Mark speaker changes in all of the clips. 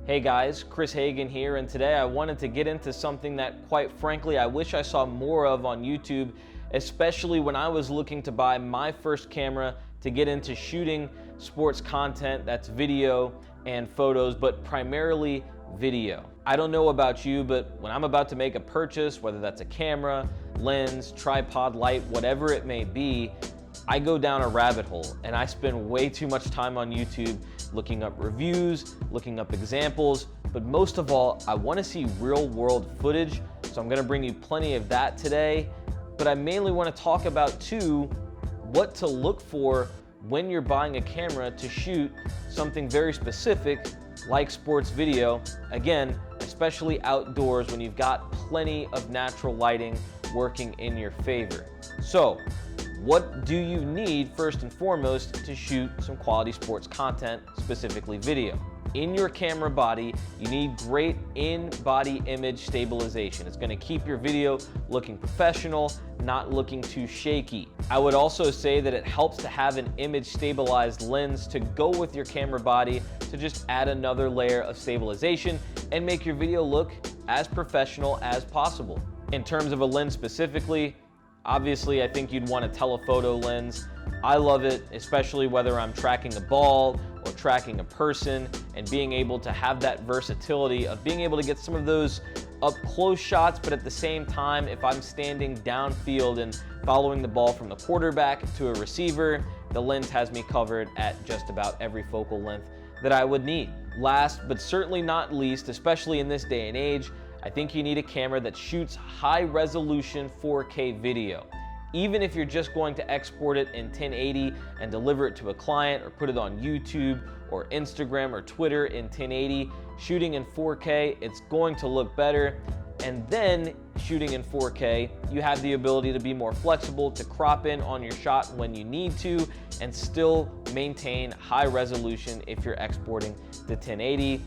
Speaker 1: Hey guys, Chris Hagan here, and today I wanted to get into something that, quite frankly, I wish I saw more of on YouTube, especially when I was looking to buy my first camera to get into shooting sports content. That's video and photos, but primarily video. I don't know about you, but when I'm about to make a purchase, whether that's a camera, lens, tripod, light, whatever it may be, I go down a rabbit hole and I spend way too much time on YouTube looking up reviews, looking up examples, but most of all, I want to see real world footage. So I'm going to bring you plenty of that today, but I mainly want to talk about too, what to look for when you're buying a camera to shoot something very specific like sports video. Again, especially outdoors when you've got plenty of natural lighting working in your favor. So, what do you need first and foremost to shoot some quality sports content, specifically video? In your camera body, you need great in-body image stabilization. It's going to keep your video looking professional, not looking too shaky. I would also say that it helps to have an image stabilized lens to go with your camera body to just add another layer of stabilization and make your video look as professional as possible. In terms of a lens specifically, obviously, I think you'd want a telephoto lens. I love it, especially whether I'm tracking a ball or tracking a person, and being able to have that versatility of being able to get some of those up close shots, but at the same time, if I'm standing downfield and following the ball from the quarterback to a receiver, the lens has me covered at just about every focal length that I would need. Last, but certainly not least, especially in this day and age, I think you need a camera that shoots high resolution 4K video. Even if you're just going to export it in 1080 and deliver it to a client or put it on YouTube or Instagram or Twitter in 1080, shooting in 4K, it's going to look better. And then shooting in 4K, you have the ability to be more flexible, to crop in on your shot when you need to, and still maintain high resolution if you're exporting to 1080.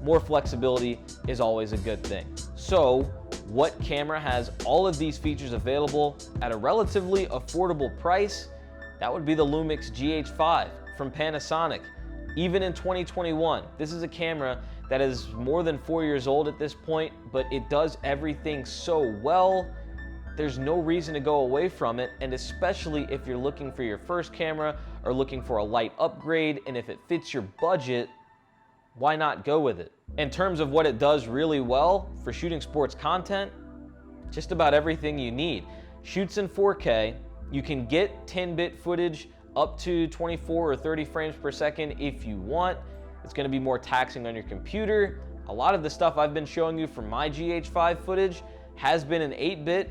Speaker 1: More flexibility is always a good thing. So, what camera has all of these features available at a relatively affordable price? That would be the Lumix GH5 from Panasonic. Even in 2021, this is a camera that is more than 4 years old at this point, but it does everything so well, there's no reason to go away from it, and especially if you're looking for your first camera or looking for a light upgrade, and if it fits your budget, why not go with it? In terms of what it does really well for shooting sports content, just about everything you need. Shoots in 4K, you can get 10-bit footage up to 24 or 30 frames per second if you want. It's gonna be more taxing on your computer. A lot of the stuff I've been showing you from my GH5 footage has been in 8-bit.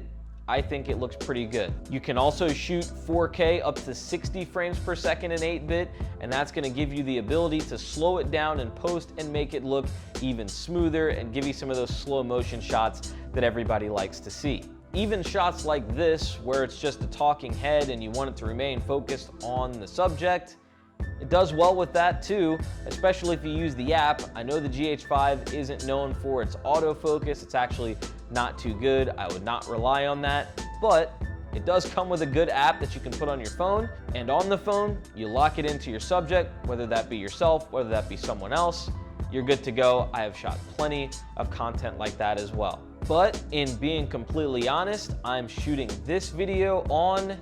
Speaker 1: I think it looks pretty good. You can also shoot 4K up to 60 frames per second in 8-bit, and that's gonna give you the ability to slow it down in post and make it look even smoother and give you some of those slow motion shots that everybody likes to see. Even shots like this, where it's just a talking head and you want it to remain focused on the subject, it does well with that too, especially if you use the app. I know the GH5 isn't known for its autofocus. It's actually not too good. I would not rely on that, but it does come with a good app that you can put on your phone, and on the phone, you lock it into your subject, whether that be yourself, whether that be someone else, you're good to go. I have shot plenty of content like that as well. But in being completely honest, I'm shooting this video on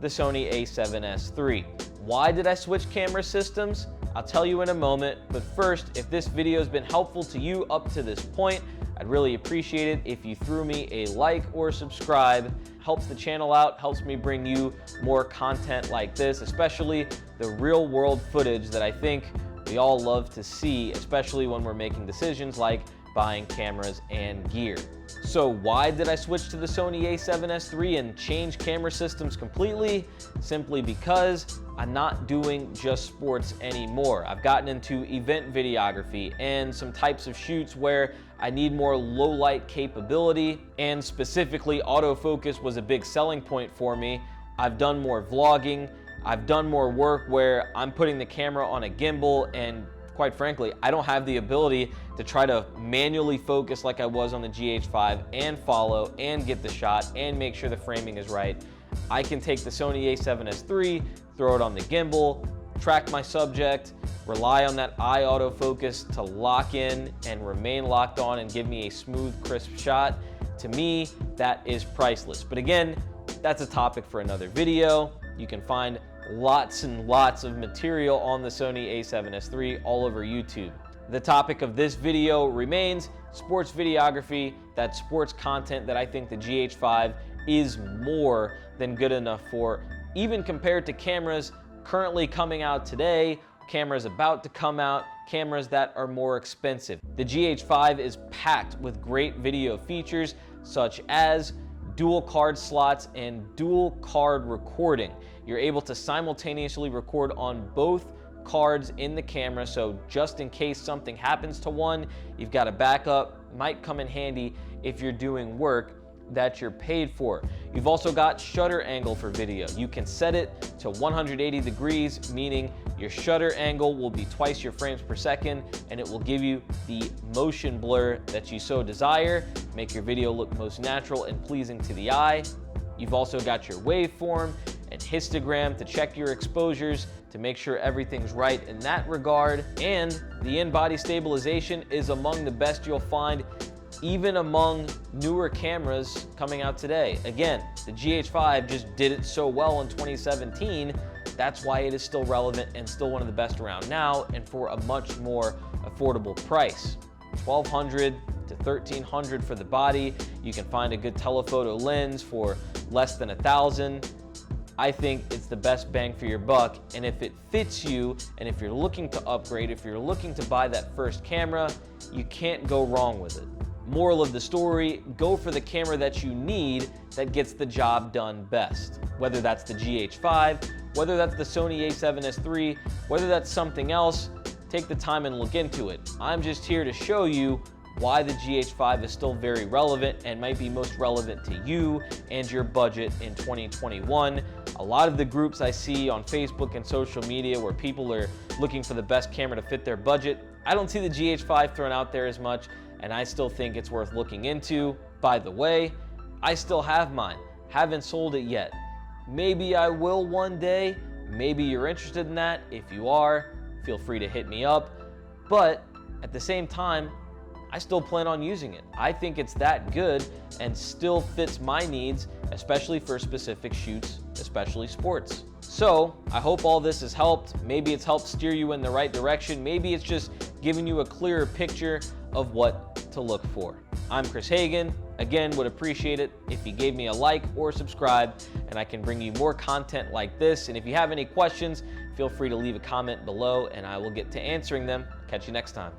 Speaker 1: the Sony a7S III. Why did I switch camera systems? I'll tell you in a moment, but first, if this video has been helpful to you up to this point, I'd really appreciate it if you threw me a like or subscribe. Helps the channel out, helps me bring you more content like this, especially the real world footage that I think we all love to see, especially when we're making decisions like buying cameras and gear. So why did I switch to the Sony a7S III and change camera systems completely? Simply because I'm not doing just sports anymore. I've gotten into event videography and some types of shoots where I need more low light capability, and specifically autofocus was a big selling point for me. I've done more vlogging, I've done more work where I'm putting the camera on a gimbal, and quite frankly, I don't have the ability to try to manually focus like I was on the GH5 and follow and get the shot and make sure the framing is right. I can take the Sony a7S III, throw it on the gimbal, track my subject, rely on that eye autofocus to lock in and remain locked on and give me a smooth, crisp shot, to me, that is priceless. But again, that's a topic for another video. You can find lots and lots of material on the Sony a7S III all over YouTube. The topic of this video remains sports videography, that sports content that I think the GH5 is more than good enough for, even compared to cameras currently coming out today, cameras about to come out, cameras that are more expensive. The GH5 is packed with great video features such as dual card slots and dual card recording. You're able to simultaneously record on both cards in the camera, so just in case something happens to one, you've got a backup. Might come in handy if you're doing work that you're paid for. You've also got shutter angle for video. You can set it to 180 degrees, meaning your shutter angle will be twice your frames per second, and it will give you the motion blur that you so desire, make your video look most natural and pleasing to the eye. You've also got your waveform and histogram to check your exposures to make sure everything's right in that regard. And the in-body stabilization is among the best you'll find even among newer cameras coming out today. Again, the GH5 just did it so well in 2017. That's why it is still relevant and still one of the best around now, and for a much more affordable price. $1,200 to $1,300 for the body. You can find a good telephoto lens for less than $1,000. I think it's the best bang for your buck, and if it fits you, and if you're looking to upgrade, if you're looking to buy that first camera, you can't go wrong with it. Moral of the story, go for the camera that you need that gets the job done best. Whether that's the GH5, whether that's the Sony a7S III, whether that's something else, take the time and look into it. I'm just here to show you why the GH5 is still very relevant and might be most relevant to you and your budget in 2021. A lot of the groups I see on Facebook and social media where people are looking for the best camera to fit their budget, I don't see the GH5 thrown out there as much, and I still think it's worth looking into. By the way, I still have mine. Haven't sold it yet. Maybe I will one day. Maybe you're interested in that. If you are, feel free to hit me up. But at the same time, I still plan on using it. I think it's that good and still fits my needs, especially for specific shoots, especially sports. So I hope all this has helped. Maybe it's helped steer you in the right direction. Maybe it's just giving you a clearer picture of what to look for. I'm Chris Hagan. Again, would appreciate it if you gave me a like or subscribe, and I can bring you more content like this. And if you have any questions, feel free to leave a comment below and I will get to answering them. Catch you next time.